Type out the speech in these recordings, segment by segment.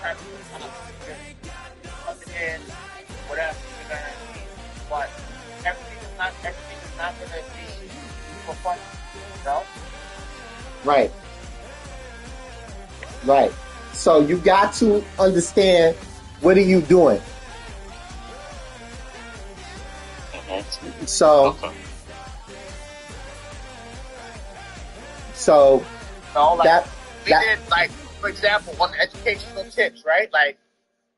trying to plug it in, whatever you're gonna need. But everything is not gonna be for fun, you know? Right. Right. So you got to understand, what are you doing? So, no, like we did, like for example, on educational tips, right? Like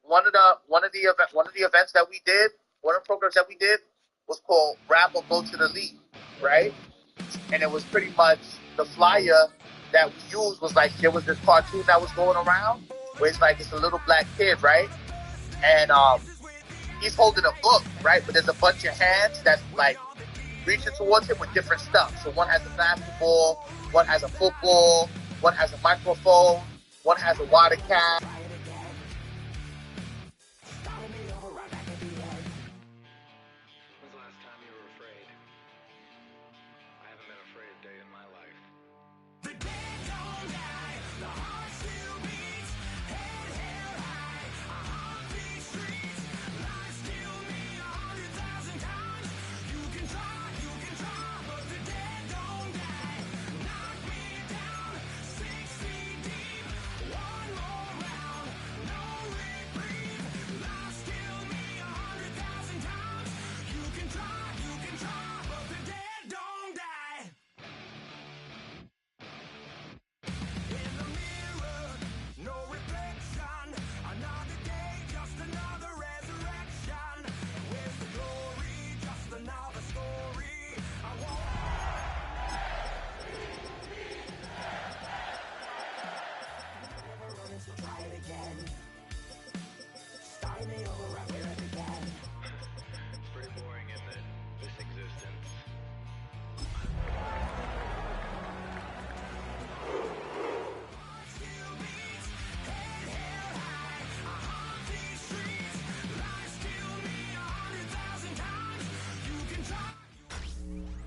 one of the events that we did, one of the programs that we did was called Rap or Go to the League, right? And it was pretty much the flyer that we used was like, there was this cartoon that was going around where it's a little black kid, right? And he's holding a book, right? But there's a bunch of hands that's like reaching towards him with different stuff. So one has a basketball, one has a football, one has a microphone, one has a water can.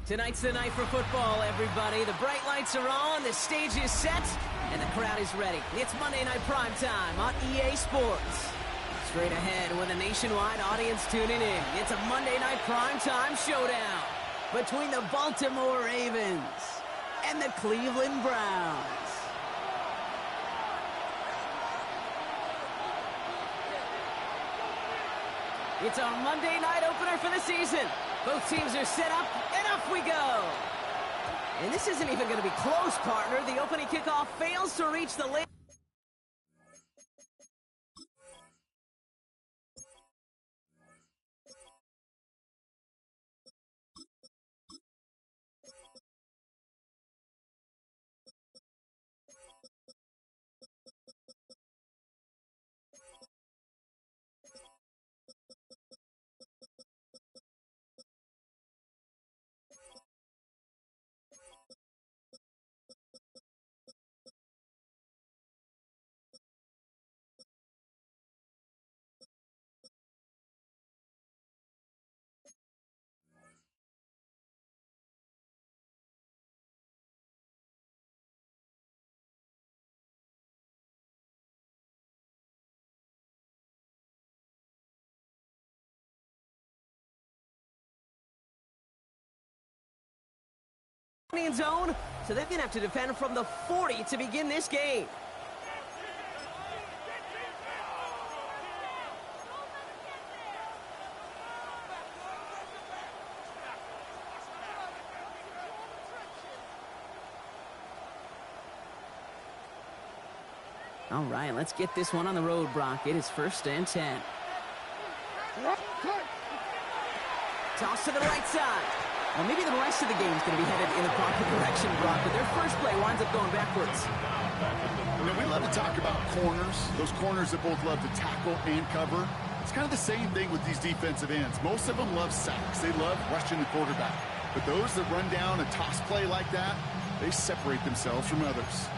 Tonight's the night for football, everybody. The bright lights are on, the stage is set, and the crowd is ready. It's Monday Night Primetime on EA Sports. Straight ahead with a nationwide audience tuning in. It's a Monday Night Primetime showdown between the Baltimore Ravens and the Cleveland Browns. It's our Monday night opener for the season. Both teams are set up, and off we go. And this isn't even going to be close, partner. The opening kickoff fails to reach the lane. Zone, so they're going to have to defend from the 40 to begin this game. All right, let's get this one on the road, Brock. It is 1st and 10. Toss to the right side. Well, maybe the rest of the game is going to be headed in the proper direction, Brock, but their first play winds up going backwards. You know, we love to talk about corners, those corners that both love to tackle and cover. It's kind of the same thing with these defensive ends. Most of them love sacks. They love rushing the quarterback. But those that run down a toss play like that, they separate themselves from others.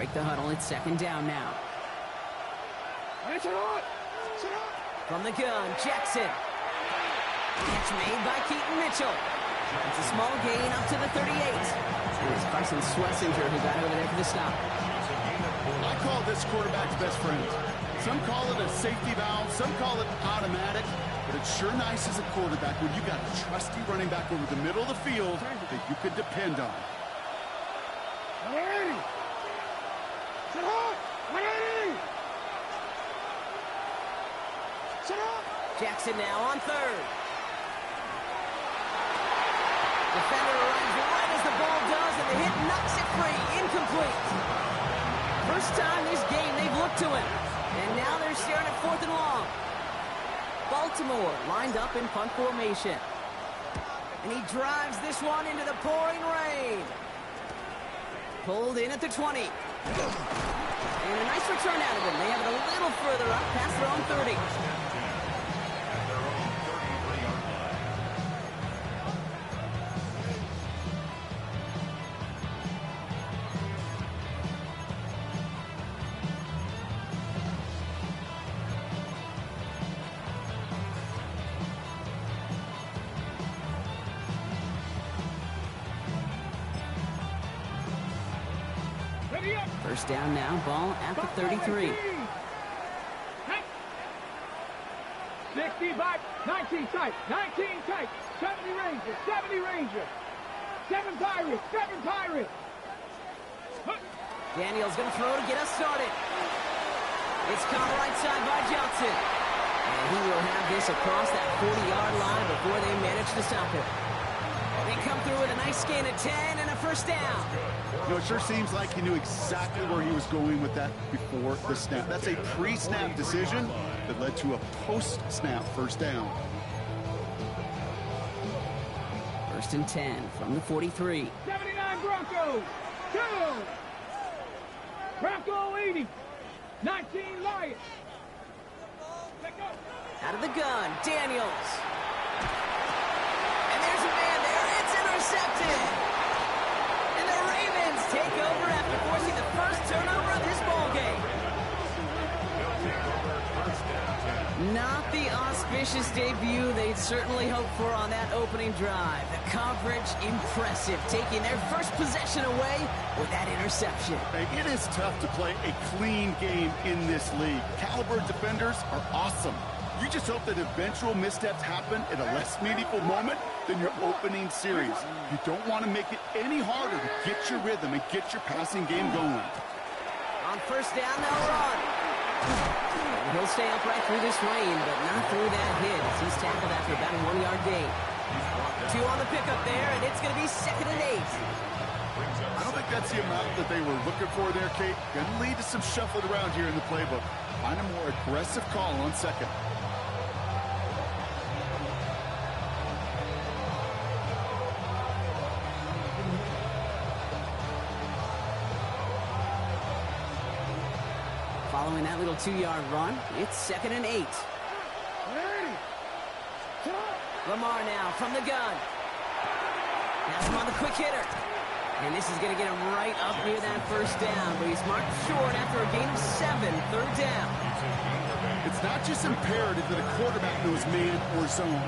break the huddle. It's second down now. From the gun, Jackson. Catch made by Keaton Mitchell. It's a small gain up to the 38. And it's Carson Schlesinger who got over there for the stop. I call this quarterback's best friend. Some call it a safety valve, some call it automatic, but it's sure nice as a quarterback when you got a trusty running back over the middle of the field that you could depend on. Jackson now on third. Defender arrives right as the ball does, and the hit knocks it free. Incomplete. First time this game they've looked to him. And now they're staring at 4th and long. Baltimore lined up in punt formation. And he drives this one into the pouring rain. Pulled in at the 20. And a nice return out of him. They have it a little further up past their own 30. First down now, ball at the 33. 65, 19 tight, 19 tight, 70 Ranger, 70 Ranger, 7 Pirates, 7 Pirates. Daniel's going to throw to get us started. It's caught right side by Johnson. And he will have this across that 40-yard line before they manage to stop it. They come through with a nice gain of 10 and a first down. You know, it sure seems like he knew exactly where he was going with that before the snap. That's a pre-snap decision that led to a post-snap first down. 1st and 10 from the 43. 79 Broncos, 2. Bronco 80, 19 Lions. Out of the gun, Daniels. And there's a man there. It's intercepted. And the Ravens take over after forcing the first turnover of this ball game. Not the auspicious debut they'd certainly hoped for on that opening drive. The coverage, impressive, taking their first possession away with that interception. Hey, it is tough to play a clean game in this league. Caliber defenders are awesome. You just hope that eventual missteps happen at a less meaningful moment than your opening series. You don't want to make it any harder to get your rhythm and get your passing game going. On first down, they'll run. And he'll stay upright through this rain, but not through that hit as he's tackled after about a 1-yard gain. 2 on the pickup there, and it's going to be 2nd and 8. I don't think that's the amount that they were looking for there, Kate. Going to lead to some shuffling around here in the playbook. Find a more aggressive call on 2nd. Following that little 2-yard run, it's 2nd and 8. Lamar now from the gun. Has him on the quick hitter. And this is going to get him right up near that first down, but he's marked short after a gain of 7, 3rd down. It's not just imperative that a quarterback knows man or zone.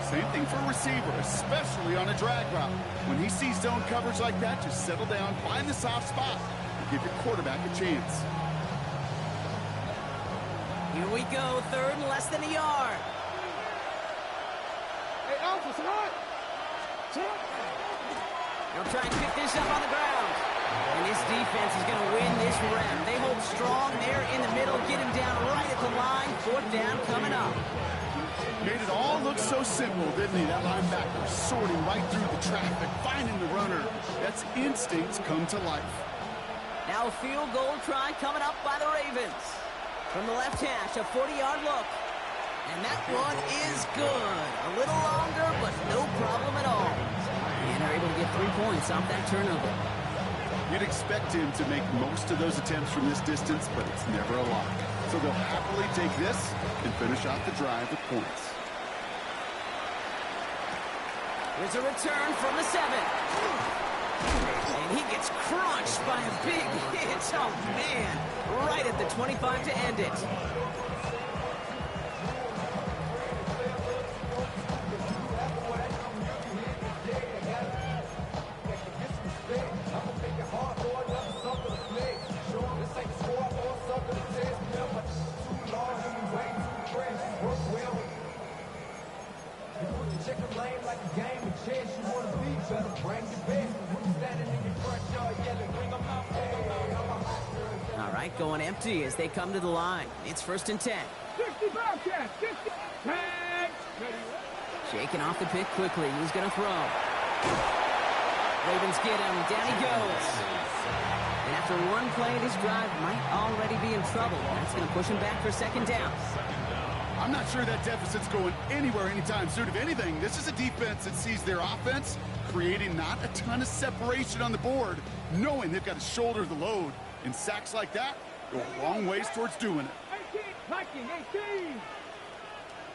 Same thing for a receiver, especially on a drag route. When he sees zone coverage like that, just settle down, find the soft spot, and give your quarterback a chance. Here we go, 3rd and less than a yard. Hey, Alpha, what? They'll try and pick this up on the ground. And this defense is going to win this round. They hold strong there in the middle, get him down right at the line. 4th down coming up. Made it all look so simple, didn't he? That linebacker sorting right through the traffic, finding the runner. That's instincts come to life. Now a field goal try coming up by the Ravens. From the left hash, a 40-yard look. And that one is good. A little longer, but no problem at all. And they're able to get 3 points off that turnover. You'd expect him to make most of those attempts from this distance, but it's never a lot. So they'll happily take this and finish out the drive with points. Here's a return from the 7. And he gets crushed crushed by a big hit. Oh, man. Right at the 25 to end it. All right, going empty as they come to the line. It's 1st and 10. 60 Bobcats, 60. Tag. Shaking off the pick quickly. He's going to throw. Ravens get him. Down he goes. And after one play, this drive might already be in trouble. That's going to push him back for 2nd down. I'm not sure that deficit's going anywhere anytime soon. If anything, this is a defense that sees their offense creating not a ton of separation on the board, knowing they've got to shoulder the load. And sacks like that go a long ways towards doing it. 18, Viking, 18.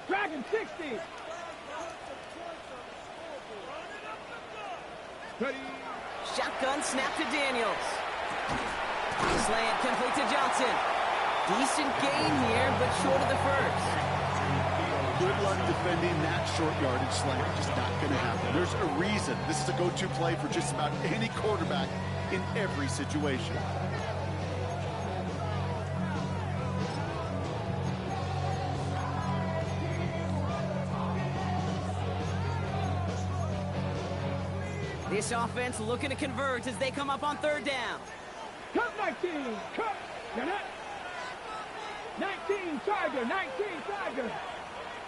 Dragon, 60. Ready. Shotgun snap to Daniels. Slant complete to Johnson. Decent gain here, but short of the first. Good luck defending that short yardage slant. Just not going to happen. There's a reason this is a go-to play for just about any quarterback in every situation. This offense looking to convert as they come up on 3rd down. Cut 19. Cut. You're not. 19 Tiger. 19 Tiger.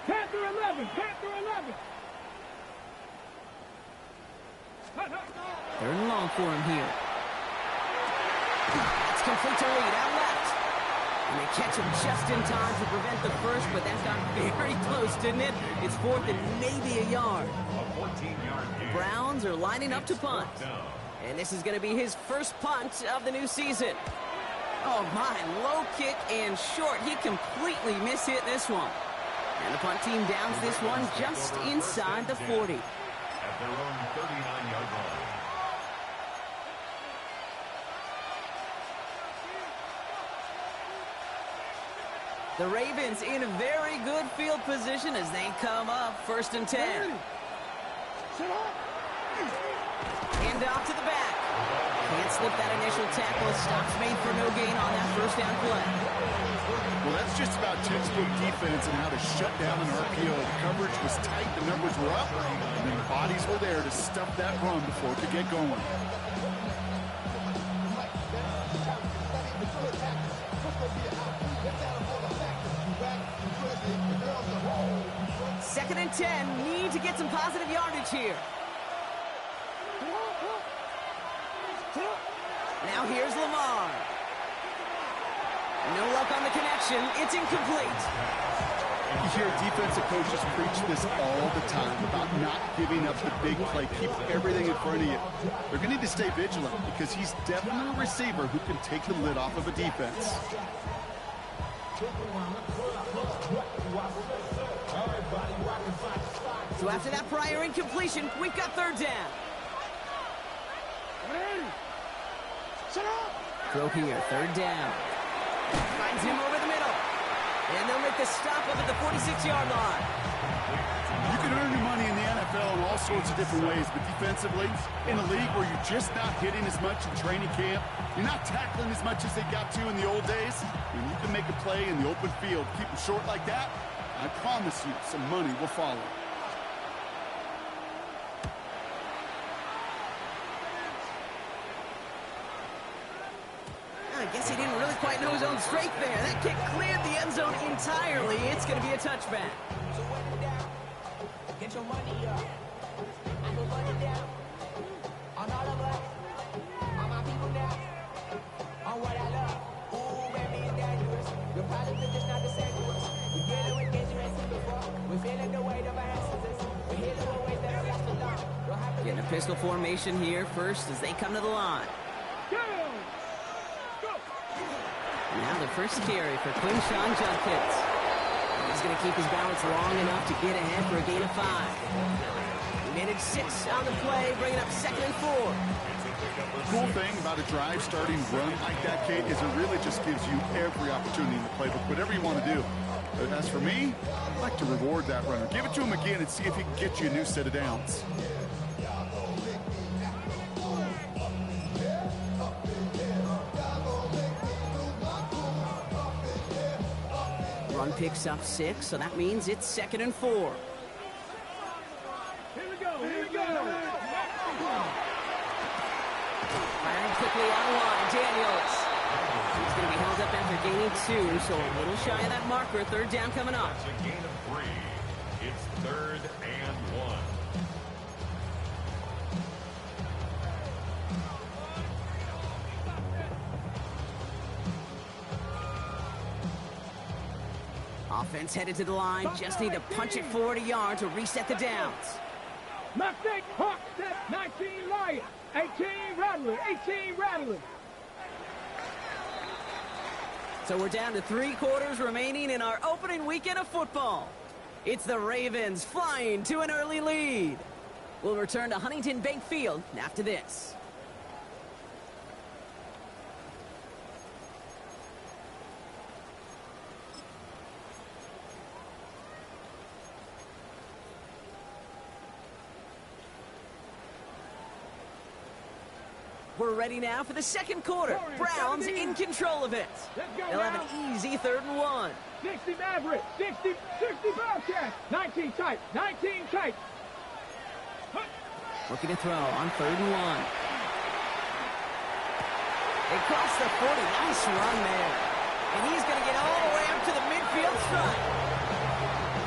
Panther 11. Panther 11. 3rd and long for him here. It's complete to Reed out left. And they catch him just in time to prevent the first, but that got very close, didn't it? It's 4th and maybe a yard. Browns are lining up to punt. And this is going to be his first punt of the new season. Oh my, low kick and short. He completely mishit this one. And the punt team downs this one just inside the 40. At their own 39-yard line. The Ravens in a very good field position as they come up 1st and 10. Hand off to the back. Can't slip that initial tackle. Stops made for no gain on that 1st down play. Well, that's just about textbook defense and how to shut down an RPO. The coverage was tight, the numbers were up, and then the bodies were there to stuff that run before it could get going. 2nd and 10. Need to get some positive yardage here. Now here's Lamar. No luck on the connection. It's incomplete. You hear defensive coaches preach this all the time about not giving up the big play. Keep everything in front of you. They're going to need to stay vigilant because he's definitely a receiver who can take the lid off of a defense. So after that prior incompletion, we've got 3rd down. Throw here, 3rd down. Finds him over the middle. And they'll make the stop up at the 46-yard line. You can earn your money in the NFL in all sorts of different ways, but defensively, in a league where you're just not hitting as much in training camp, you're not tackling as much as they got to in the old days, and you can make a play in the open field, keep them short like that, I promise you some money will follow. I guess he didn't really quite know his own strength there. That kick cleared the end zone entirely. It's going to be a touchback. Get your money up. I put money down on all of us, on my people now, on what I love. Ooh, baby, it's dangerous. Your problems are just not the same to us. We're dealing with things you ain't seen before. We're feeling the weight of our ancestors. We're healing with ways that have lasted long. Getting a pistol formation here first as they come to the line. Now the first carry for Quinshawn Judkins. He's going to keep his balance long enough to get ahead for a gain of 5. He managed 6 on the play, bringing up 2nd and 4. Cool thing about a drive starting run like that, Kate, is it really just gives you every opportunity in the playbook, whatever you want to do. But as for me, I'd like to reward that runner. Give it to him again and see if he can get you a new set of downs. Run picks up 6, so that means it's 2nd and 4. Here we go. Firing quickly on the line, Daniels. He's going to be held up after gaining 2, so a little shy of that marker. 3rd down coming up. It's a gain of 3. It's 3rd and 1. Offense headed to the line. Just need to punch it forward a yard to reset the downs. Mistake, Hawk, set, 19 Lion, 18 Rattler, 18 Rattler. So we're down to 3 quarters remaining in our opening weekend of football. It's the Ravens flying to an early lead. We'll return to Huntington Bank Field after this. We're ready now for the 2nd quarter. Browns in control of it. They'll have an easy 3rd and 1. 60 Maverick, 60 Bobcat, 19 tight, 19 tight. Looking to throw on 3rd and 1. They cross the 40. Nice run there. And he's going to get all the way up to the midfield stripe.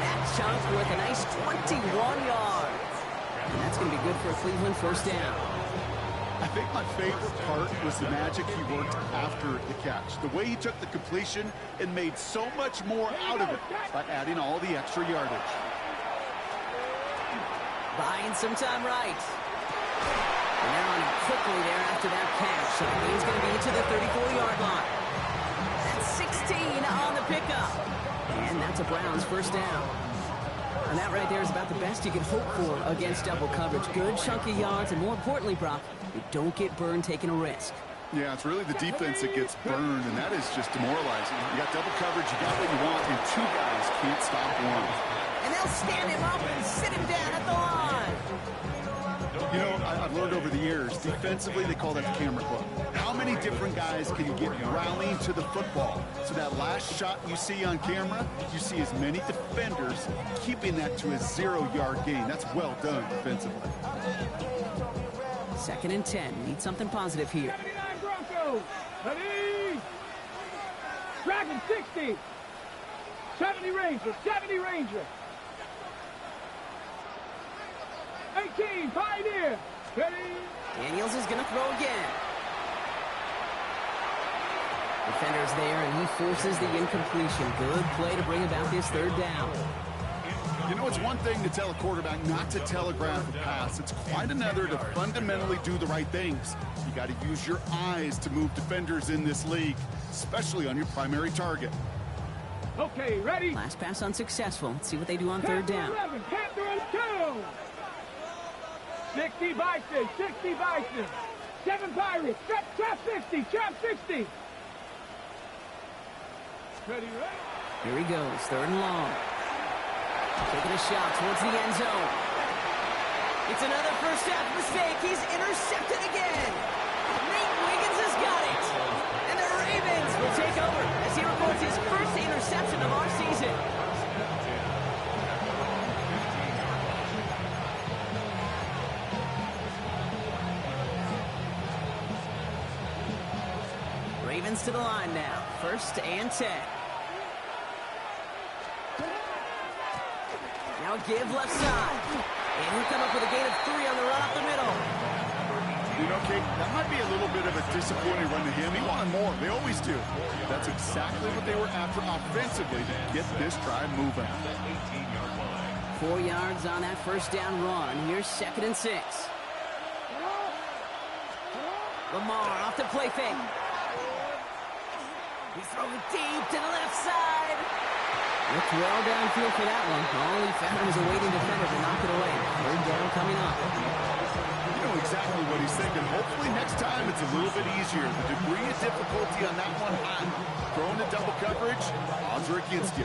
That chunk's worth a nice 21 yards. And that's going to be good for a Cleveland 1st down. I think my favorite part was the magic he worked after the catch. The way he took the completion and made so much more out of it by adding all the extra yardage. Buying some time right. And they're on him quickly there after that catch. So the game's going to be to the 34-yard line. That's 16 on the pickup. And that's a Browns 1st down. And that right there is about the best you can hope for against double coverage. Good chunky yards, and more importantly, Brock, you don't get burned taking a risk. Yeah, it's really the defense that gets burned, and that is just demoralizing. You got double coverage, you got what you want, and 2 guys can't stop one. And they'll stand him up and sit him down at the line. You know, I've learned over the years, defensively, they call that the camera club. How many different guys can you get rallying to the football? So that last shot you see on camera, you see as many defenders keeping that to a 0-yard gain. That's well done defensively. 2nd and 10. Need something positive here. 79 Broncos, ready. Dragon, 60. 70 Ranger, 70 Ranger. 18, Pioneer, ready. Daniels is going to throw again. Defender's there, and he forces the incompletion. Good play to bring about this 3rd down. You know, it's one thing to tell a quarterback not to telegraph a pass. It's quite another to fundamentally do the right things. You got to use your eyes to move defenders in this league, especially on your primary target. Okay, ready. Last pass unsuccessful. Let's see what they do on 3rd down. 11, Panther 2. 60 Bison, 60 Bison. 7 Pirates, trap 60, trap 60. Ready, right? Here he goes, 3rd and long. Taking a shot towards the end zone. It's another first half mistake. He's intercepted again. Nate Wiggins has got it. And the Ravens will take over as he records his first interception of our season. Ravens to the line now. 1st and 10. Now give left side. And he'll come up with a gain of 3 on the run up the middle. You know, Kate, that might be a little bit of a disappointing run to him. He wanted more. They always do. That's exactly what they were after offensively to get this drive moving. 4 yards on that 1st down run. Here's 2nd and 6. Lamar off the play fake. He's throwing deep to the left side. Looked well downfield for that one. All he found was a waiting defender to knock it away. 3rd down coming up. You know exactly what he's thinking. Hopefully next time it's a little easier. The degree of difficulty on that one high. Throwing the double coverage, odds are against you.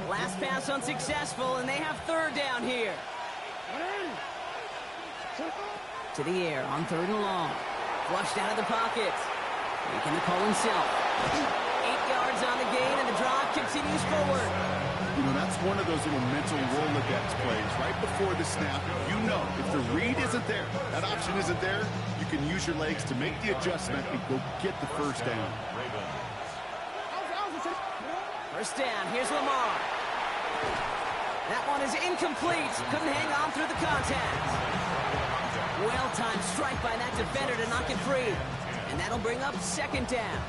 Last pass unsuccessful, and they have third down here. To the air on 3rd and long. Flushed out of the pocket. Making the call himself. 8 yards on the gain, and the drive continues forward. You know, that's one of those little mental Rolodex plays. Right before the snap, you know if the read isn't there, that option isn't there, you can use your legs to make the adjustment and go get the first down. First down, here's Lamar. That one is incomplete. Couldn't hang on through the contact. Well-timed strike by that defender to knock it free. And that'll bring up 2nd down.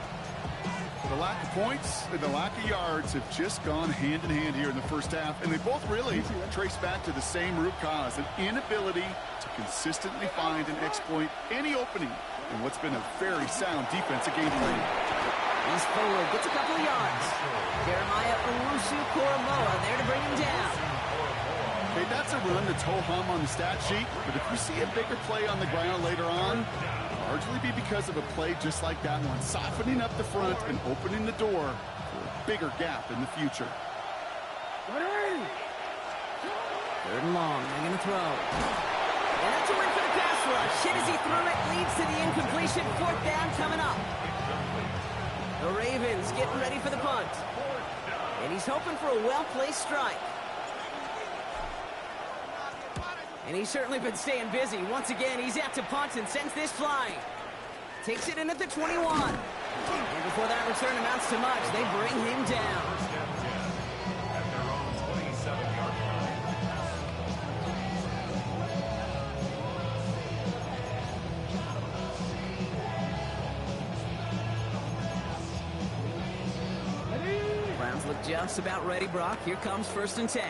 The lack of points and the lack of yards have just gone hand in hand here in the first half, and they both really trace back to the same root cause, an inability to consistently find and exploit any opening in what's been a very sound defensive game plan. He's forward, gets a couple of yards. Jeremiah Owusu-Koramoah there to bring him down. Okay, that's a run that's ho-hum on the stat sheet, but if we see a bigger play on the ground later on, largely be because of a play just like that one, softening up the front and opening the door for a bigger gap in the future. 3rd and long, they're going to throw. And that's a win for the pass rush. Hit as he threw it, leads to the incompletion. 4th down coming up. The Ravens getting ready for the punt. And he's hoping for a well-placed strike. And he's certainly been staying busy. Once again, he's out to punt and sends this flying. Takes it in at the 21. And before that return amounts to much, they bring him down. At their own 27-yard line. Browns look just about ready, Brock. Here comes 1st and 10.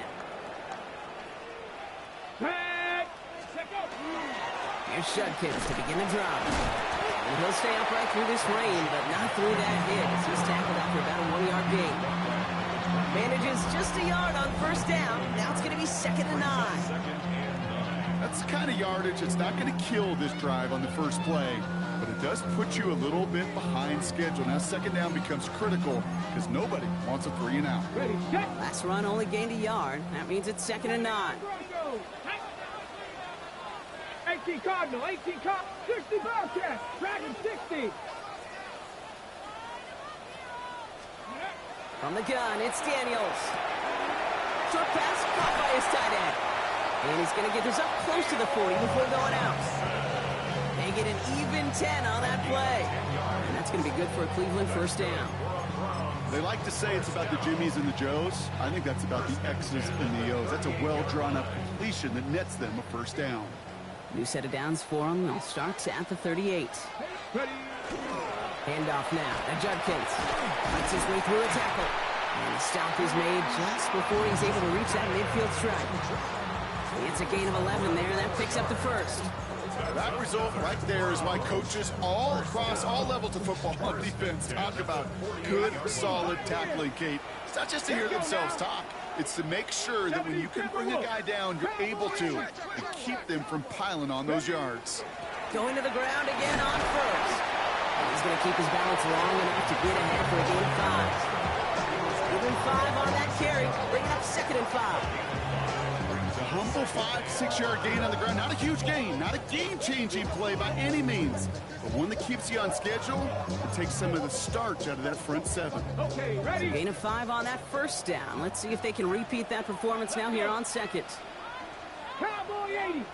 Here's Judkins to begin the drive. And he'll stay upright through this rain, but not through that hit as he's tackled after about a 1-yard gain. Manages just a yard on 1st down. Now it's going to be 2nd and 9. That's the kind of yardage that's not going to kill this drive on the first play, but it does put you a little bit behind schedule. Now 2nd down becomes critical because nobody wants a 3 and out. Last run only gained a yard. That means it's 2nd and 9. 18 Cardinal, 18 Cardinal, 60 Bobcat, Dragon 60. From the gun, it's Daniels. Short pass caught by his tight end. And he's going to get this up close to the 40 before going out. They get an even 10 on that play. And that's going to be good for a Cleveland 1st down. They like to say it's about the Jimmies and the Joes. I think that's about the X's and the O's. That's a well-drawn-up completion that nets them a 1st down. New set of downs for him. They'll start at the 38. Handoff now to Judkins. Fights his way through a tackle. And the stop is made just before he's able to reach that midfield strike. It's a gain of 11 there. That picks up the 1st. That result right there is why coaches all across all levels of football on defense talk about good, solid tackling, Kate. It's not just to hear themselves talk. It's to make sure that when you can bring a guy down, you're able to and keep them from piling on those yards. Going to the ground again on 1st. He's going to keep his balance long enough to get ahead for a gain of 5. Even 5 on that carry, bringing up 2nd and 5. It's a humble 5 to 6 yard gain on the ground. Not a huge gain, not a game-changing play by any means, but one that keeps you on schedule and takes some of the starch out of that front 7. Okay, ready? Gain of 5 on that 1st down. Let's see if they can repeat that performance now here on 2nd. Cowboy 80.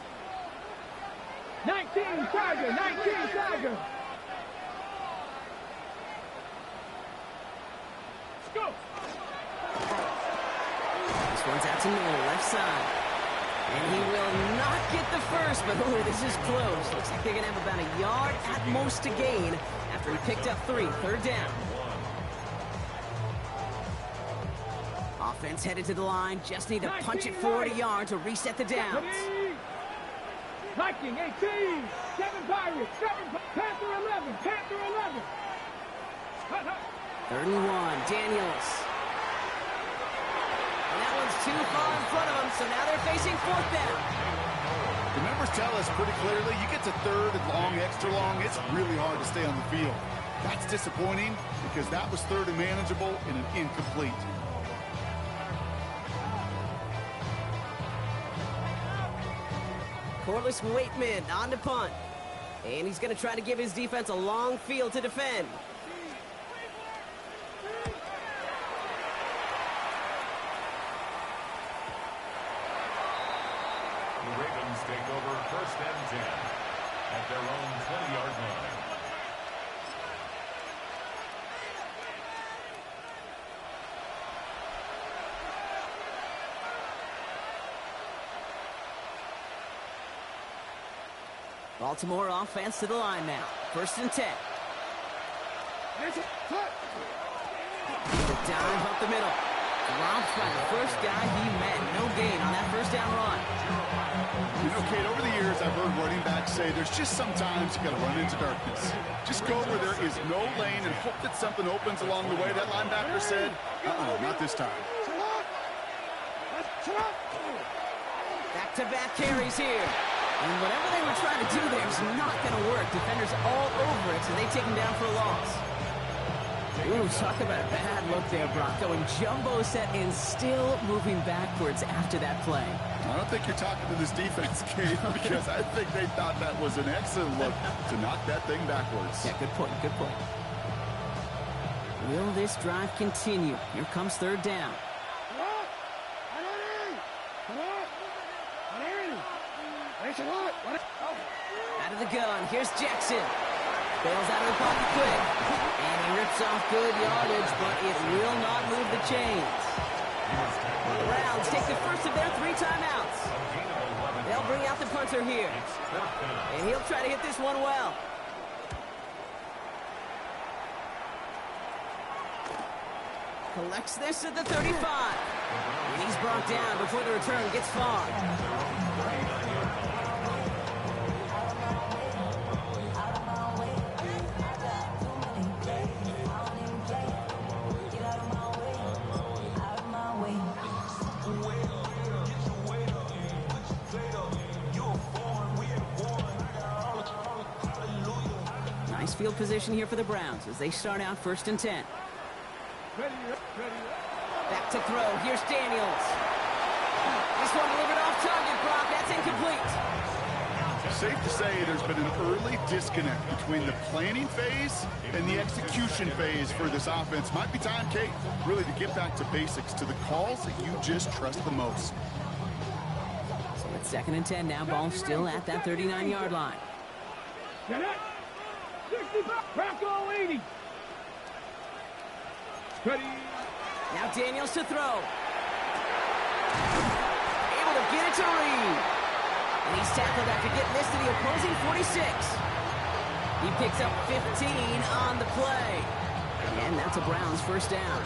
19 Tiger, 19 Tiger. Let's go. This one's out to Noel, left side. And he will not get the 1st, but oh, this is close. Looks like they're going to have about a yard at most to gain after he picked up 3. 3rd down. Offense headed to the line. Just need to punch it forward a yard to reset the downs. Viking 18, 7 Pirates, 7 Panther 11, Panther 11. 3rd and 1, Daniels. And that one's too far in front of them, so now they're facing 4th down. The numbers tell us pretty clearly, you get to 3rd and long, extra long, it's really hard to stay on the field. That's disappointing because that was 3rd and manageable and an incomplete. Corliss Waitman on to punt. And he's going to try to give his defense a long field to defend. The Ravens take over 1st and 10 at their own 20-yard line. Baltimore offense to the line now. 1st and 10. The dive up the middle. Dropped by the first guy he met. No gain on that 1st down run. You know, Kate, over the years, I've heard running backs say there's just sometimes you got to run into darkness. Just go where there is no lane and hope that something opens along the way. That linebacker said, not this time. Back-to-back carries here. And whatever they were trying to do there is not going to work. Defenders all over it, so they take him down for a loss. Ooh, talk about a bad look there, Brock. Going jumbo set and still moving backwards after that play. I don't think you're talking to this defense, Kate, because I think they thought that was an excellent look to knock that thing backwards. Yeah, good point, good point. Will this drive continue? Here comes 3rd down. Out of the gun, here's Jackson. Bails out of the pocket quick. And he rips off good yardage, but it will not move the chains. The Browns take the first of their 3 timeouts. They'll bring out the punter here. And he'll try to hit this one well. Collects this at the 35. And he's brought down before the return gets far. Nice field position here for the Browns as they start out 1st and 10. Back to throw. Here's Daniels. This one delivered off target, Brock. That's incomplete. Safe to say there's been an early disconnect between the planning phase and the execution phase for this offense. Might be time, Kate, really to get back to basics, to the calls that you just trust the most. So it's 2nd and 10 now. Ball still at that 39-yard line. Get it. 65. Bronco 80. Ready. Now Daniels to throw. Able to get it to Reed. And he's tackled after getting this to the opposing 46. He picks up 15 on the play. And that's a Browns 1st down.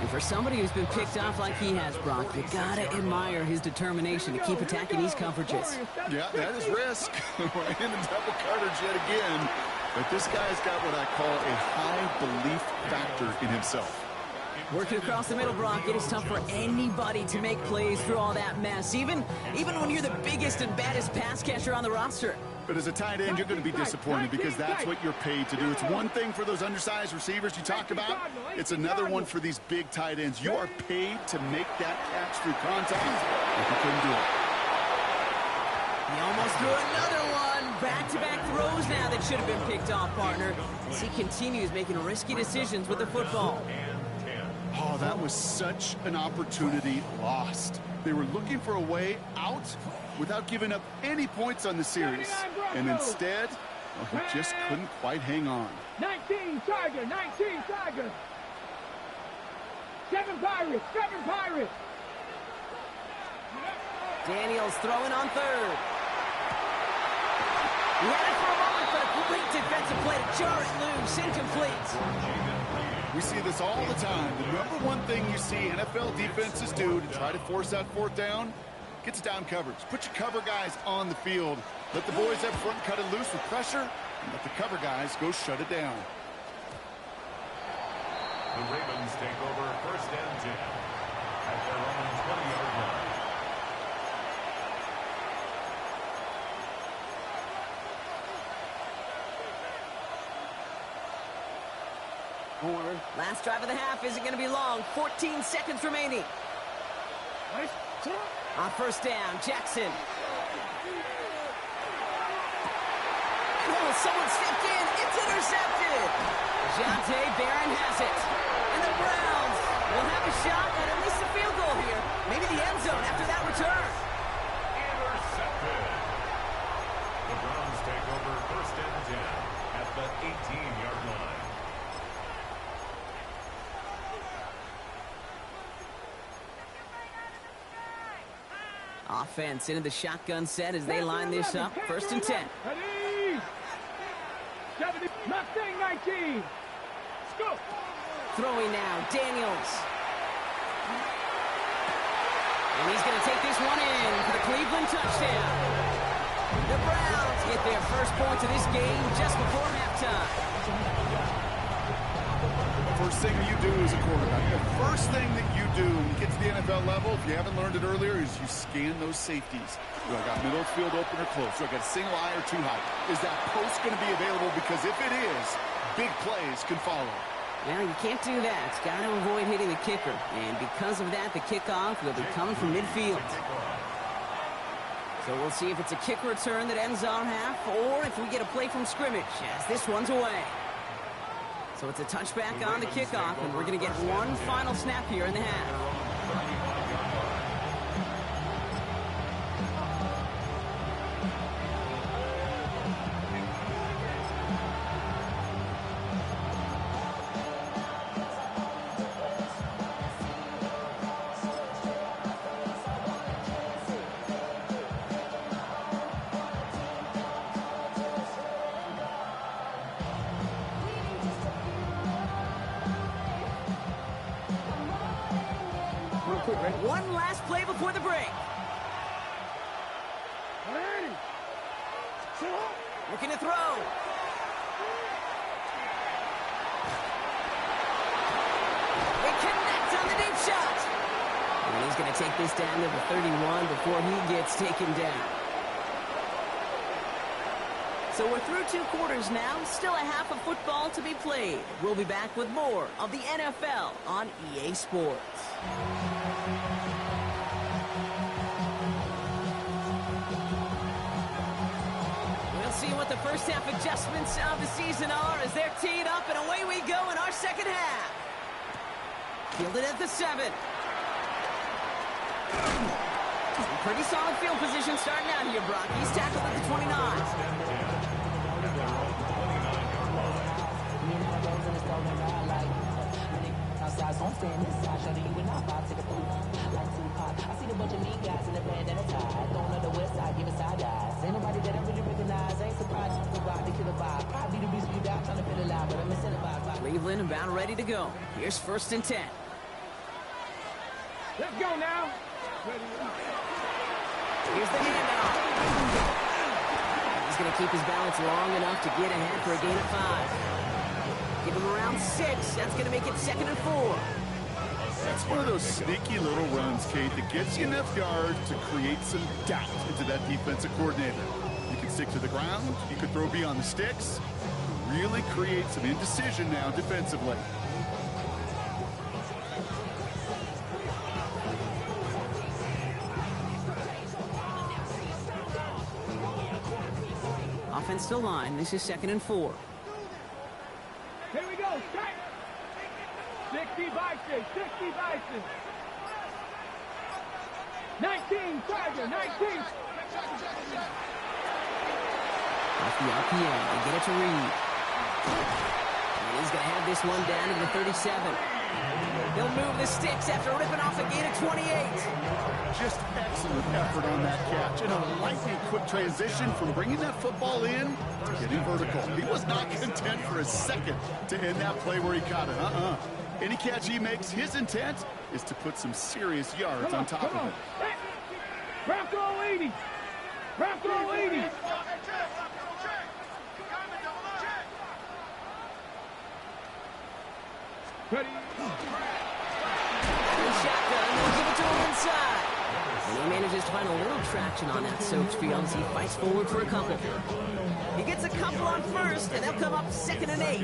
And for somebody who's been picked off like he has, Brock, you gotta admire his determination to keep attacking these coverages. Yeah, that is risk. We're in the double coverage yet again. But this guy's got what I call a high belief factor in himself. Working across the middle, Brock, it is tough for anybody to make plays through all that mess, even when you're the biggest and baddest pass catcher on the roster. But as a tight end, you're going to be disappointed because that's what you're paid to do. It's one thing for those undersized receivers you talk about. It's another one for these big tight ends. You are paid to make that catch through contact. If you couldn't do it. He almost threw another one. Back-to-back throws now that should have been picked off, partner, as he continues making risky decisions with the football. Oh, that was such an opportunity lost. They were looking for a way out without giving up any points on the series. And instead, well, he just couldn't quite hang on. 19 Tiger, 19 Tiger. 7 Pirates, 7 Pirates. Daniels throwing on 3rd. He had it for a moment, but a great defensive play to jar it loose. Incomplete. We see this all the time. The number one thing you see NFL defenses do to try to force that 4th down, gets down coverage. Put your cover guys on the field. Let the boys up front cut it loose with pressure, and let the cover guys go shut it down. The Ravens take over first and 10 at their own 20-yard line. Last drive of the half isn't going to be long. 14 seconds remaining. On first down, Jackson. Oh, someone stepped in. It's intercepted. Jonte Barron has it. And the Browns will have a shot at least a field goal here. Maybe the end zone after that return. Intercepted. The Browns take over first and 10 at the 18-yard line. Offense into the shotgun set as they line this up. First and 10. Ready? 70, Mustang 19. Let's go. Throwing now, Daniels. And he's going to take this one in for the Cleveland touchdown. The Browns get their first points of this game just before halftime. First thing you do as a quarterback, the first thing that you do when you get to the NFL level, if you haven't learned it earlier, is you scan those safeties. Do I got middle field open or close? Do I got a single eye or too high? Is that post going to be available? Because if it is, big plays can follow. Well, you can't do that. It's got to avoid hitting the kicker. And because of that, the kickoff will be coming from midfield. So we'll see if it's a kick return that ends our half, or if we get a play from scrimmage, as this one's away. So it's a touchback on the kickoff, and we're going to get one final snap here in the half. One last play before the break. Looking to throw. They connect on the deep shot. And he's going to take this down to the 31 before he gets taken down. So we're through 2 quarters now. Still a half of football to be played. We'll be back with more of the NFL on EA Sports. We'll see what the first half adjustments of the season are as they're teed up, and away we go in our second half. Fielded at the 7. Pretty solid field position starting out here, Brock. He's tackled at the 29. So I'm staying inside, shorty, you and I vibe, take a poop like Tupac. I see the bunch of mean guys in the band and a tie. Throwing on the west side, giving side eyes. Ain't nobody that I really recognize. Ain't surprised you survived the killer vibe. Probably the reason you died trying to feel alive, but I'm incentivized. Cleveland about ready to go. Here's first and 10. Let's go now. Here's the handoff. He's going to keep his balance long enough to get ahead for a gain of 5. Give him around 6. That's going to make it 2nd and 4. That's one of those sneaky little runs, Kate, that gets you enough yards to create some doubt into that defensive coordinator. You can stick to the ground. You could throw beyond the sticks. Really create some indecision now defensively. Offensive line. This is 2nd and 4. Here we go, strike. 60 Bison, 60 Bison. 19, Tiger, 19. Off the RPA, they get it to Reed. And he's going to have this one down to the 37. He'll move the sticks after ripping off a gain of 28. Just excellent effort on that catch. And a lightning quick transition from bringing that football in to getting vertical. He was not content for a second to end that play where he caught it. Any catch he makes, his intent is to put some serious yards on top of it. Bronco 80. Bronco 80. Ready? And shotgun, they'll give it to him inside. And he manages to find a little traction on that soaked field as he fights forward for a couple. He gets a couple on first, and they'll come up 2nd and 8.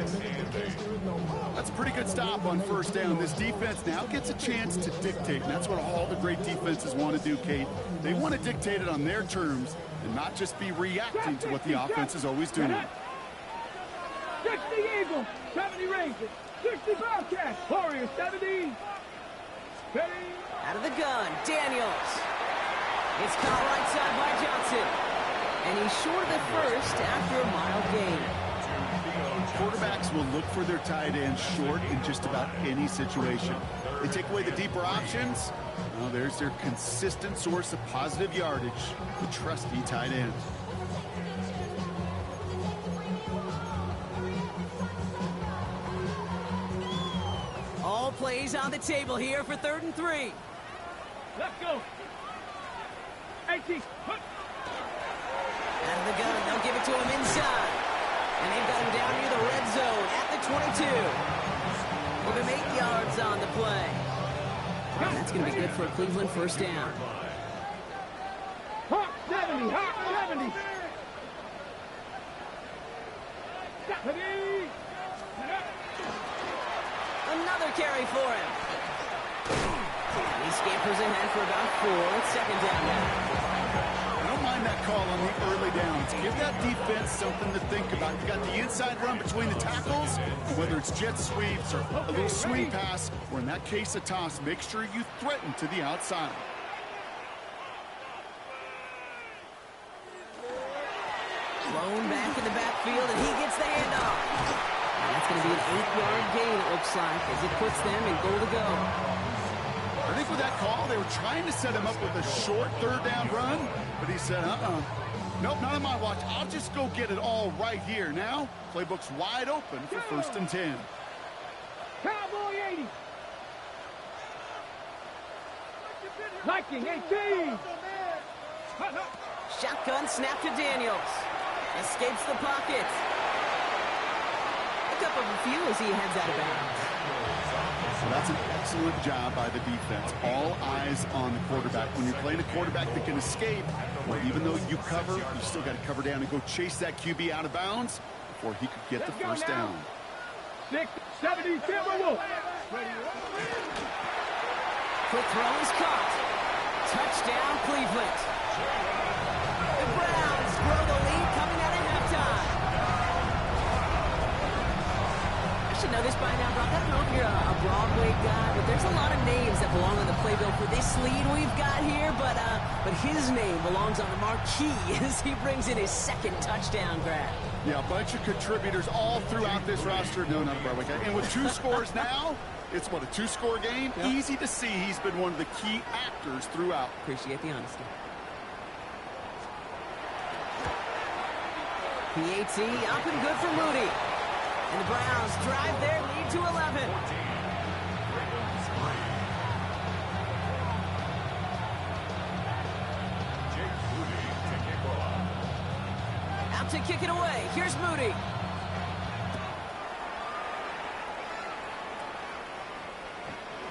That's a pretty good stop on first down. This defense now gets a chance to dictate, and that's what all the great defenses want to do, Kate. They want to dictate it on their terms and not just be reacting to what the offense is always doing. 60 Eagles, 70 Rangers, 60 Bobcats, Warriors 70. Ready? Out of the gun, Daniels. It's caught right side by Johnson. And he's short of the first after a mild gain. Quarterbacks will look for their tight ends short in just about any situation. They take away the deeper options. Well, there's their consistent source of positive yardage, the trusty tight end. All plays on the table here for 3rd and 3. Let's go. 18. Put. Out of the gun, they'll give it to him inside. And they've got him down near the red zone at the 22. Give him 8 yards on the play. And that's going to be good for a Cleveland first down. Hawk 70. Hawk 70. Ready? Another carry for him. And he scampers ahead for about 4. It's 2nd down now. I don't mind that call on the early downs. Give that defense something to think about. You got the inside run between the tackles, whether it's jet sweeps or a little swing pass, or in that case a toss, make sure you threaten to the outside. Blown back in the backfield, and he gets the handoff. And that's going to be an 8-yard gain, it looks like, as it puts them in goal to go. I think with that call, they were trying to set him up with a short 3rd down run, but he said, nope, not on my watch. I'll just go get it all right here. Now, playbook's wide open for 1st and 10. Cowboy 80. Viking 18. Shotgun snap to Daniels. Escapes the pocket. Pick up a few as he heads out of bounds. So that's an excellent job by the defense. All eyes on the quarterback. When you're playing a quarterback that can escape, well, even though you cover, you still got to cover down and go chase that QB out of bounds before he could get the first down. 670 Timberwolves. Quick throw is caught. Touchdown, Cleveland. The Browns grow the lead coming out of halftime. I should know this by now, Brock. I don't know if you're a Broadway guy, but there's a lot of names that belong on the playbill for this lead we've got here, but his name belongs on the marquee as he brings in his 2nd touchdown grab. Yeah, a bunch of contributors all throughout this roster. No, not a Broadway guy. And with 2 scores now, it's what, a 2-score game? Yep. Easy to see he's been one of the key actors throughout. Appreciate the honesty. PAT up and good for Moody. And the Browns drive their lead to 11. Out to kick it away. Here's Moody.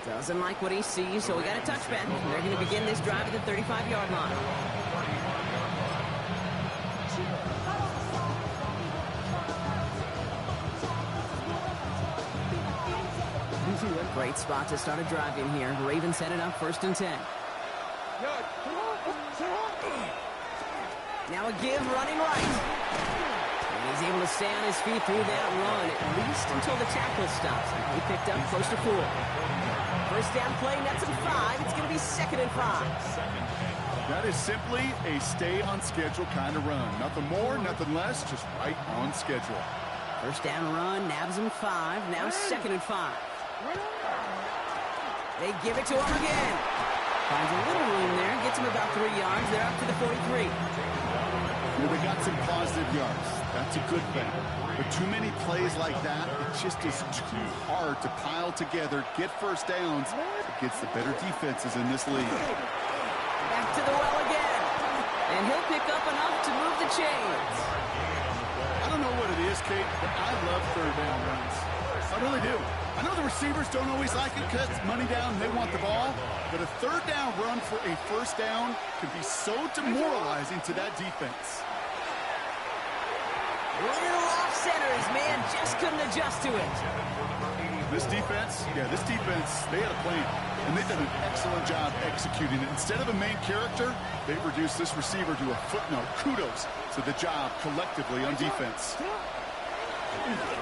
Doesn't like what he sees, so we got a touchback. They're going to begin this drive at the 35-yard line. Great spot to start a drive in here. Ravens set it up 1st and 10. Now a give running right. And he's able to stay on his feet through that run, at least until the tackle stops. He picked up close to 4. First down play, nets him 5. It's going to be 2nd and 5. That is simply a stay-on-schedule kind of run. Nothing more, nothing less, just right on schedule. First down run, nabs him 5. Now 2nd and 5. They give it to him again. Finds a little room there, gets him about 3 yards. They're up to the 43. Well, they got some positive yards. That's a good thing. But too many plays like that, it just is too hard to pile together, get first downs against the better defenses in this league. Back to the well again. And he'll pick up enough to move the chains. I don't know what it is, Kate, but I love 3rd down runs. I really do. I know the receivers don't always like it because it's money down and they want the ball, but a third down run for a first down can be so demoralizing to that defense. Little off center. His man just couldn't adjust to it. This defense, they had a plan, and they've done an excellent job executing it. Instead of a main character, they've reduced this receiver to a footnote. Kudos to the job collectively on defense.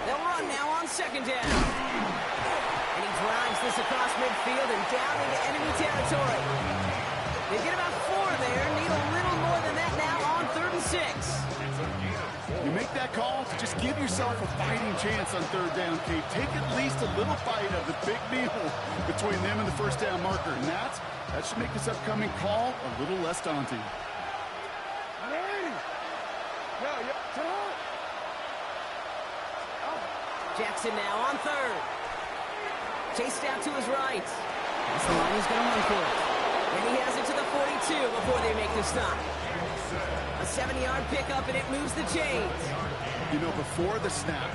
They'll run now on second down. And he drives this across midfield and down into enemy territory. They get about 4 there. Need a little more than that now on 3rd and 6. You make that call to just give yourself a fighting chance on third down, Kate. Take at least a little bite of the big meal between them and the first down marker. And that should make this upcoming call a little less daunting. Jackson now on 3rd. Chased out to his right. That's the line he's going to run for it. And he has it to the 42 before they make the stop. A 7-yard pickup, and it moves the chains. You know, before the snap,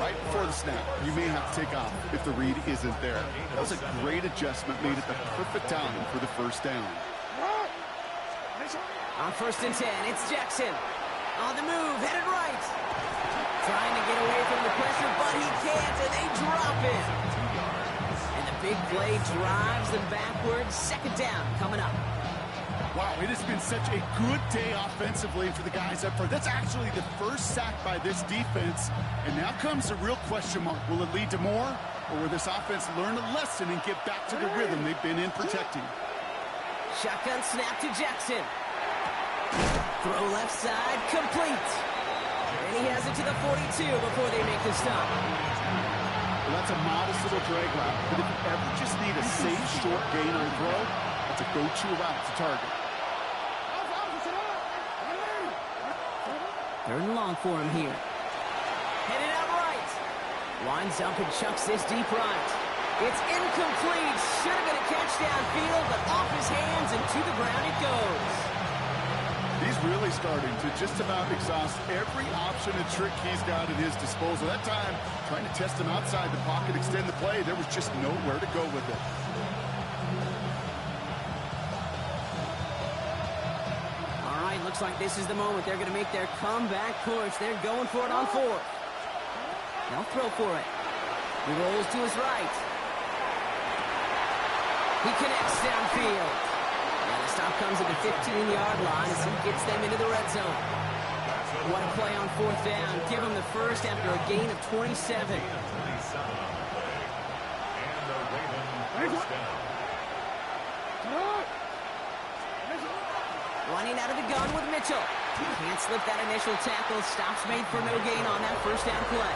right before the snap, you may have to take off if the read isn't there. That was a great adjustment made at the perfect time for the first down. On 1st and 10, it's Jackson. On the move, headed right. Trying to get away from the pressure, but he can't, and they drop it. And the big play drives them backwards. Second down coming up. Wow, it has been such a good day offensively for the guys up front. That's actually the first sack by this defense. And now comes the real question mark. Will it lead to more? Or will this offense learn a lesson and get back to the rhythm they've been in protecting? Shotgun snap to Jackson. Throw left side, complete. And he has it to the 42 before they make the stop. Well, that's a modest little drag route. But if you ever just need a safe, short gain on throw, that's a go-to route to target. 3rd and long for him here. Headed out right. Winds up and chucks this deep right. It's incomplete. Should have been a catch downfield, but off his hands and to the ground it goes. He's really starting to just about exhaust every option and trick he's got at his disposal. That time, trying to test him outside the pocket, extend the play, there was just nowhere to go with it. All right, looks like this is the moment. They're going to make their comeback push. They're going for it on 4th. They'll throw for it. He rolls to his right. He connects downfield. And the stop comes at the 15-yard line as he gets them into the red zone. What a play on 4th down. Give him the first after a gain of 27. Running out of the gun with Mitchell. Can't slip that initial tackle. Stops made for no gain on that first down play.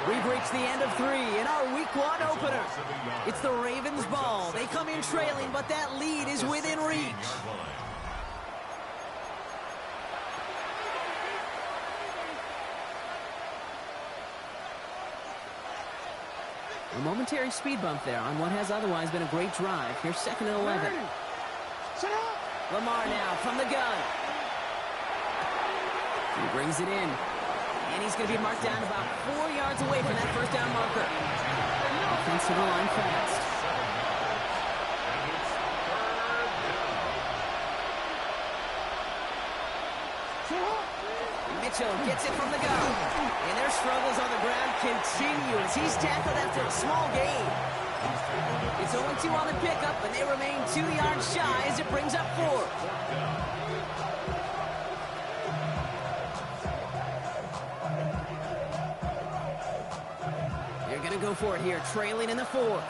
We've reached the end of 3 in our Week 1 opener. It's the Ravens' ball. They come in trailing, but that lead is within reach. A momentary speed bump there on what has otherwise been a great drive. Here's 2nd and 11. Lamar now from the gun. He brings it in. And he's going to be marked down about 4 yards away from that first down marker. Offensive line fast. Mitchell gets it from the gun. And their struggles on the ground continue as he's tackled after a small gain. It's 0-2 on the pickup, but they remain 2 yards shy as it brings up 4. They're going to go for it here, trailing in the 4th.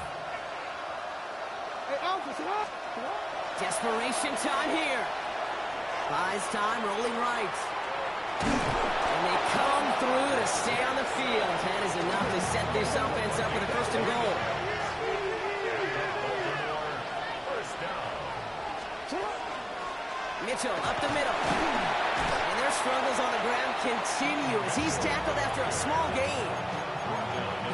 Desperation time here. Buys time, rolling right. And they come through to stay on the field. That is enough to set this offense up with a 1st and goal. Mitchell up the middle. And their struggles on the ground continue as he's tackled after a small gain.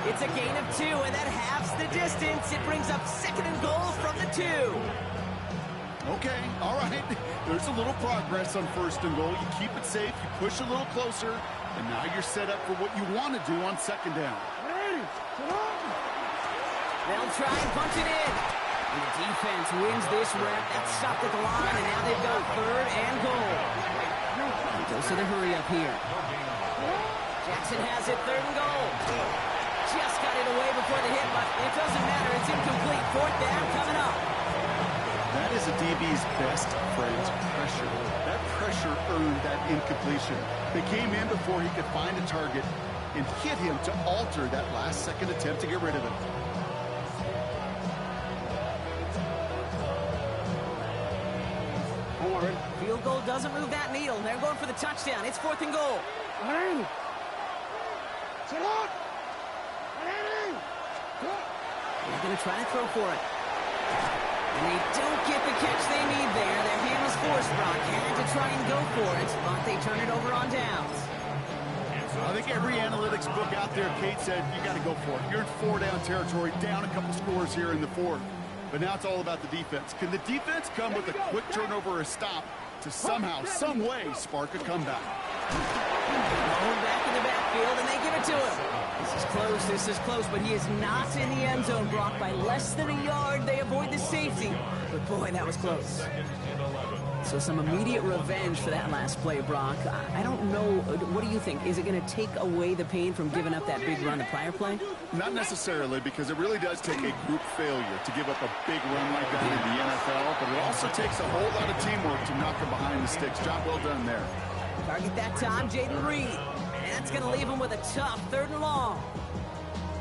It's a gain of 2, and that halves the distance. It brings up 2nd and goal from the 2. Okay, all right. There's a little progress on 1st and goal. You keep it safe, you push a little closer, And now you're set up for what you want to do on second down. They'll try and punch it in. And the defense wins this rep. That's stopped at the line, and now they've got third and goal. He goes to the hurry up here. Jackson has it, third and goal. Just got it away before the hit, but it doesn't matter. It's incomplete. Fourth down coming up. That is a DB's best phrase, pressure. That pressure earned that incompletion. They came in before he could find a target and hit him to alter that last-second attempt to get rid of him. Field goal doesn't move that needle. They're going for the touchdown. It's fourth and goal. They're going to try to throw for it. And they don't get the catch they need there. Their hand was forced, Brock. Had to try and go for it, but they turn it over on downs. I think every analytics book out there, Kate said, you got to go for it. You're in four-down territory, down a couple scores here in the fourth. But now it's all about the defense. Can the defense come with a quick turnover or a stop to somehow, some way, spark a comeback? Going back in the backfield, and they give it to him. This is close, but he is not in the end zone, Brock. By less than a yard, they avoid the safety. But boy, that was close. So some immediate revenge for that last play, Brock. I don't know. What do you think? Is it going to take away the pain from giving up that big run the prior play? Not necessarily, because it really does take a group failure to give up a big run like that in the NFL, but it also takes a whole lot of teamwork to knock him behind the sticks. Job well done there. Target that time, Jaden Reed. And that's going to leave him with a tough third and long.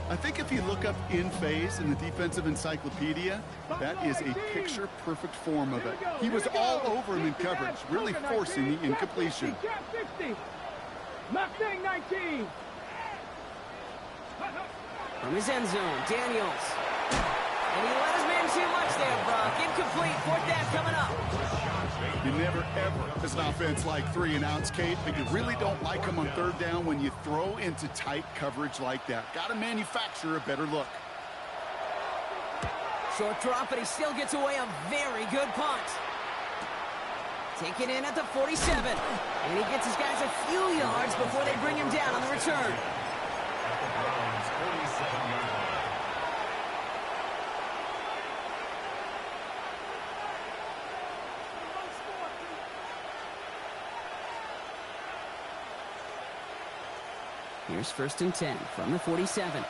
I think if you look up in phase in the defensive encyclopedia, that is a picture-perfect form of it. He was all over him in coverage, really forcing the incompletion. Mustang 19. From his end zone, Daniels. And he let his man too much there, Brock. Incomplete, fourth down coming up. You never, ever, as an offense, like 3-and-outs, Kate, but you really don't like them on third down when you throw into tight coverage like that. Got to manufacture a better look. Short drop, but he still gets away a very good punt. Taken in at the 47. And he gets his guys a few yards before they bring him down on the return. At the Browns' 47-yard line. Here's first and 10 from the 47.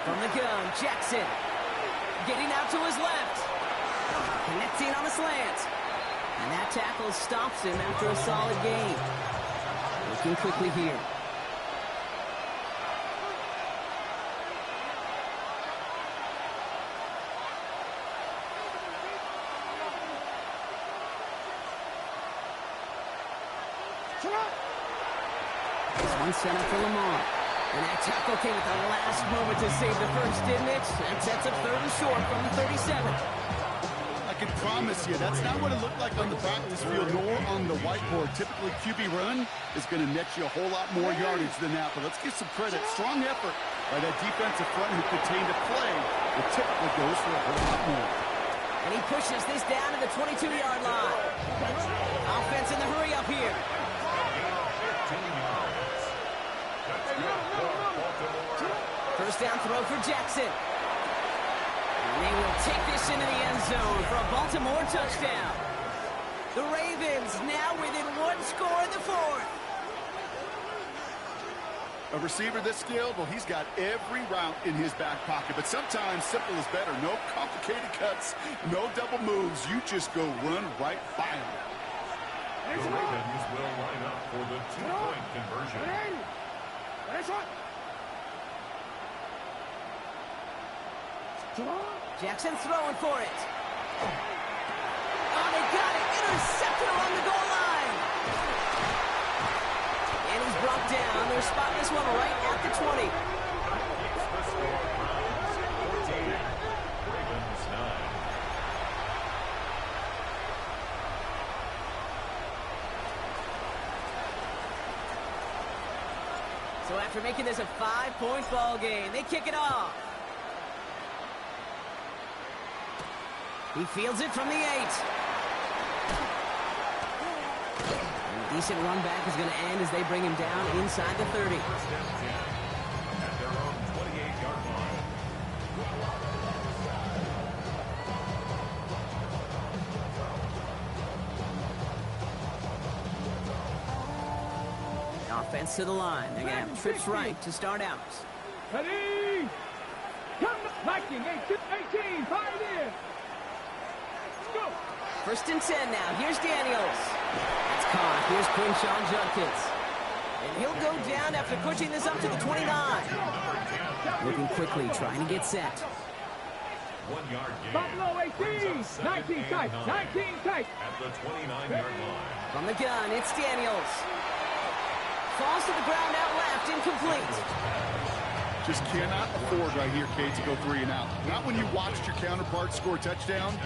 From the gun, Jackson. Getting out to his left. Connecting on a slant. And that tackle stops him after a solid gain. Looking quickly here. This one set up for Lamar. And that tackle came at the last moment to save the first, didn't it? That sets up third and short from the 37. I can promise you, that's not what it looked like on the practice field nor on the whiteboard. Typically, QB run is going to net you a whole lot more yardage than that. But let's give some credit. Strong effort by that defensive front who contained a play that typically goes for a whole lot more. And he pushes this down to the 22-yard line. Offense in the hurry up here. First down throw for Jackson. And they will take this into the end zone for a Baltimore touchdown. The Ravens now within one score in the fourth. A receiver this skilled, well, he's got every route in his back pocket. But sometimes simple is better. No complicated cuts, no double moves. You just go run right by him. The Ravens will line up for the two-point conversion. Jackson throwing for it. Oh, they got it. Intercepted along the goal line. And he's brought down. They're spotting this one right at the 20. The score, Browns 14, Ravens 9. So after making this a 5-point ball game, they kick it off. He fields it from the 8. Decent run back is going to end as they bring him down inside the 30. First and 10 at their own 28-yard line. Offense to the line. They're going to have trips right to start out. Ready? Come, Viking, 18, fire it in. Go. First and 10 now. Here's Daniels. It's caught. Here's Crenshaw Judkins. And he'll go down after pushing this up to the 29. Looking quickly, trying to get set. 1 yard gain. Buffalo 18, 19 tight, 19 tight. At the 29-yard line. From the gun, it's Daniels. Falls to the ground out left, incomplete. Just cannot afford right here, Kate, to go 3 and out. Not when you watched your counterpart score a touchdown.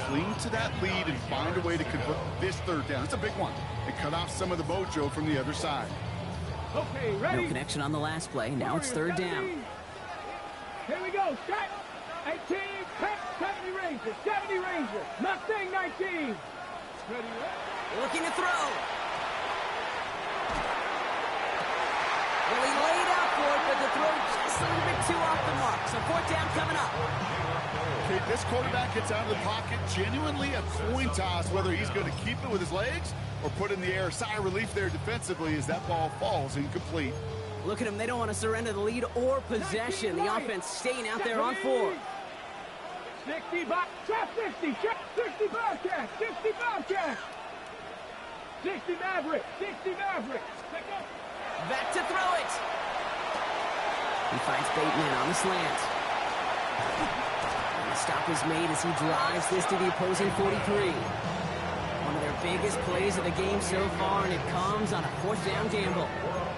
Cling to that lead and find a way to convert this 3rd down. It's a big one. And cut off some of the mojo from the other side. Okay, ready? No connection on the last play. Now it's 3rd down. Here we go. Set. 18, 70 Rangers, 70 Rangers. Mustang 19. Ready? Looking to throw. Well, he laid out for it, but the throw just a little bit too off the mark. So 4th down coming up. Okay, this quarterback gets out of the pocket, genuinely a coin toss, whether he's going to keep it with his legs or put in the air. Sigh of relief there defensively as that ball falls incomplete. Look at him. They don't want to surrender the lead or possession. The offense staying out there on 4th. 60, trap 60, trap 60 Bobcat, 60 Bobcat. 60 Maverick, 60 Maverick. Back to throw it. He finds Bateman on the slant. And the stop is made as he drives this to the opposing 43. One of their biggest plays of the game so far, and it comes on a 4th down gamble.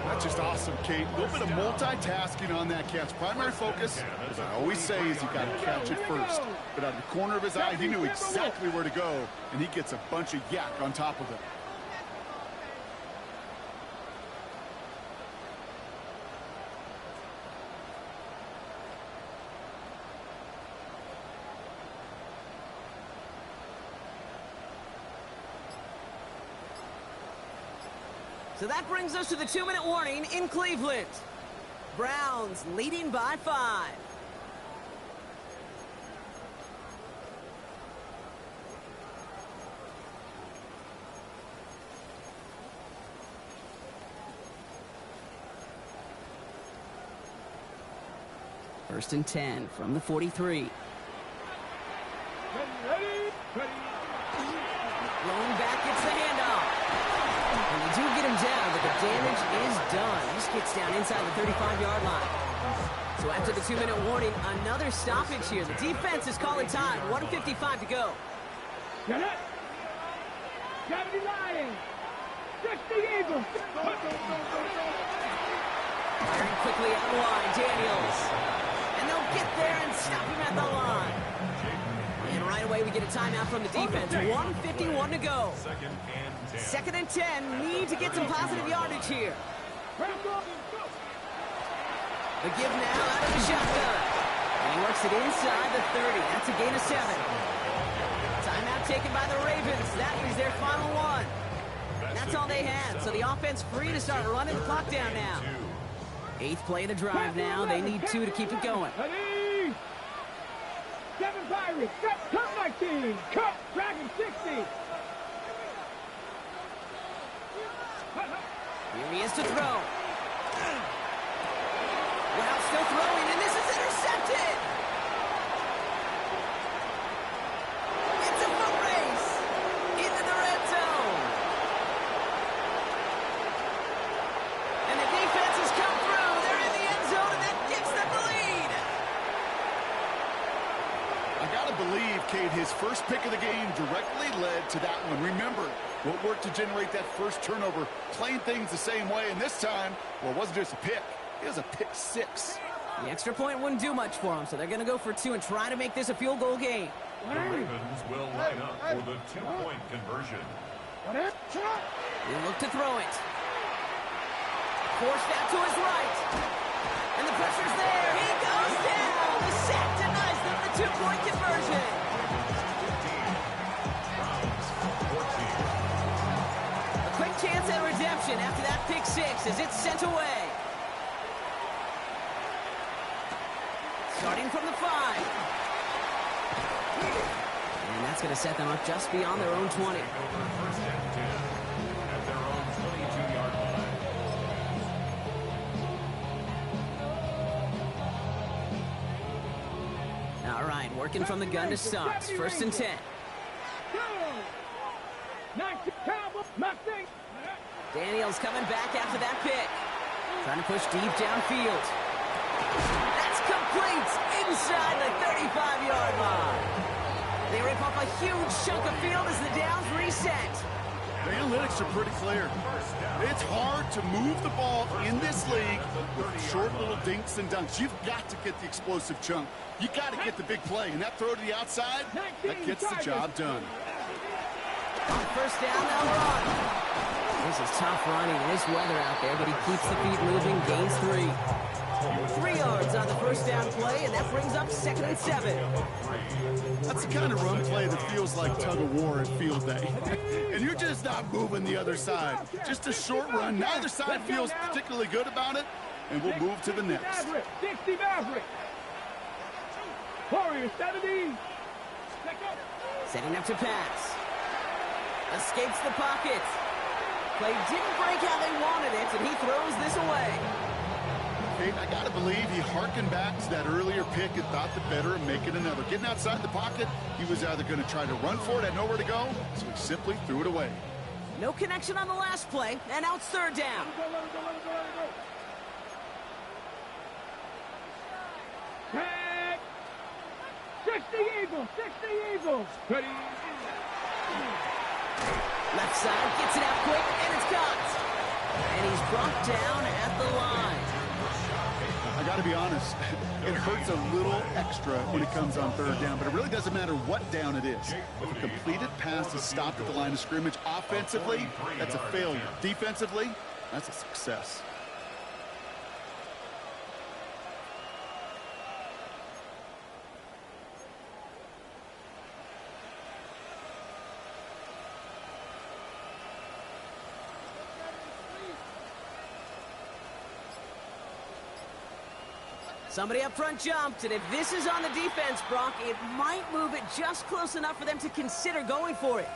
That's just awesome, Kate. A little bit of multitasking on that catch. Primary focus, as I always say, is you got to catch it first. But out of the corner of his eye, he knew exactly where to go, and he gets a bunch of yak on top of it. So that brings us to the 2-minute warning in Cleveland. Browns leading by 5. First and 10 from the 43. Ready? Rolling back, gets the handoff. And they do get him down, but the damage is done. He just gets down inside the 35-yard line. So after the 2-minute warning, another stoppage here. The defense is calling time. 1:55 to go. Get it? 70 Lions, 60 Eagles. Firing quickly on the line, Daniels. And they'll get there and stop him at the line. And right away we get a timeout from the defense. 1:51 to go. 2nd and 10. Need to get some positive yardage here. The give now out of the shotgun. And he works it inside the 30. That's a gain of 7. Timeout taken by the Ravens. That is their final one. That's all they had. So the offense free to start running the clock down now. 8th play of the drive now. They need 2 to keep it going. Ready? 7 Pirates, cut 19, cut Dragon 60. Here he is to throw. Well, still throwing, and this is intercepted. It's a foot race into the red zone. And the defense has come through. They're in the end zone, and that gives them the lead. I gotta believe, Kate, his first pick of the game directly led to that one. Remember, what worked to generate that first turnover, playing things the same way, and this time, well, it wasn't just a pick. It was a pick 6. The extra point wouldn't do much for them, so they're going to go for 2 and try to make this a field goal game. The Ravens will line up for the 2-point conversion. They look to throw it. Forced out to his right. And the pressure's there. He goes down. The sack denies them the 2-point conversion. 15. Browns 14. A quick chance at pick six as it's sent away. Starting from the 5. And that's going to set them up just beyond their own 20. First and 10 at their own 22-yard line. All right, working from the gun to start. First and 10. Daniels coming back after that pick. Trying to push deep downfield. That's complete inside the 35-yard line. They rip up a huge chunk of field as the downs reset. The analytics are pretty clear. It's hard to move the ball in this league with short little dinks and dunks. You've got to get the explosive chunk. You got to get the big play. And that throw to the outside, that gets the job done. On first down, they'll run. This is tough running in this weather out there, but he keeps the feet moving, gains 3. 3 yards on the first down play, and that brings up 2nd and 7. That's the kind of run play that feels like tug-of-war at field day. And you're just not moving the other side. Just a short run. Neither side feels particularly good about it, and we'll move to the next. 60 Maverick. Warrior 70. Setting up to pass. Escapes the pocket. Play didn't break how they wanted it, and he throws this away. Kate, I got to believe he hearkened back to that earlier pick and thought the better of making another. Getting outside the pocket, he was either going to try to run for it, had nowhere to go, so he simply threw it away. No connection on the last play, and now it's 3rd down. Tag. 60 Eagles, 60 Eagles. Ready. Left side, gets it out quick, and it's caught. And he's brought down at the line. I got to be honest, it hurts a little extra when it comes on 3rd down, but it really doesn't matter what down it is. If a completed pass is stopped at the line of scrimmage, offensively, that's a failure. Defensively, that's a success. Somebody up front jumped, and if this is on the defense, Brock, it might move it just close enough for them to consider going for it.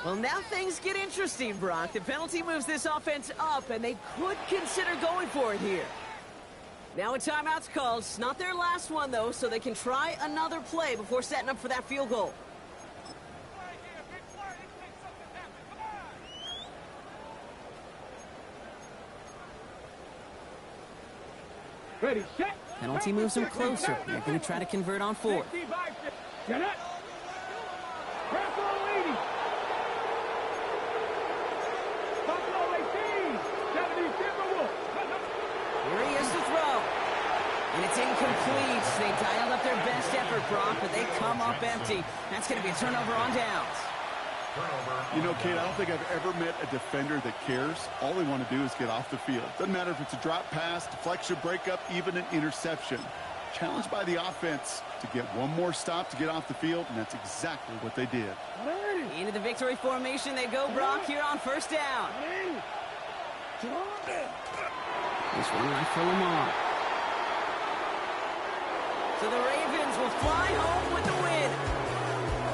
Well, now things get interesting, Brock. The penalty moves this offense up, and they could consider going for it here. Now a timeout's called. It's not their last one, though, so they can try another play before setting up for that field goal. Ready, set. Penalty moves them closer. They're going to try to convert on 4th. Get up. Buffalo leading. Buffalo 18. 70 Timberwolves. Here he is to throw. And it's incomplete. They dialed up their best effort, Brock, but they come up empty. That's going to be a turnover on downs. You know, Kate, I don't think I've ever met a defender that cares. All they want to do is get off the field. Doesn't matter if it's a drop pass, deflection, breakup, even an interception. Challenged by the offense to get one more stop to get off the field, and that's exactly what they did. Into the victory formation they go, Brock, here on first down. This one right for Lamar. So the Ravens will fly home with the win.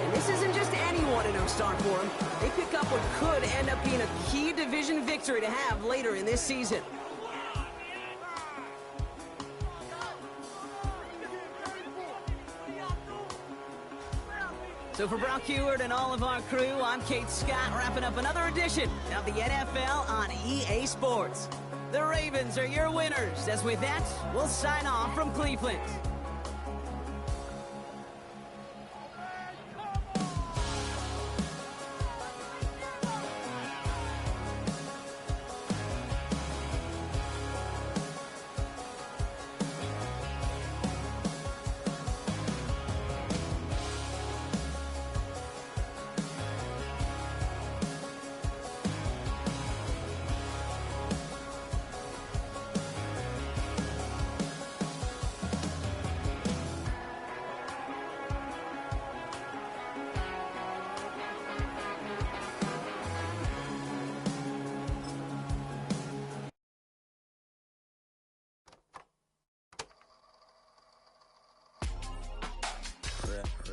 And this isn't just any 1-0 start for them. They pick up what could end up being a key division victory to have later in this season. So for Brock Heward and all of our crew, I'm Kate Scott, wrapping up another edition of the NFL on EA Sports. The Ravens are your winners, as with that, we'll sign off from Cleveland.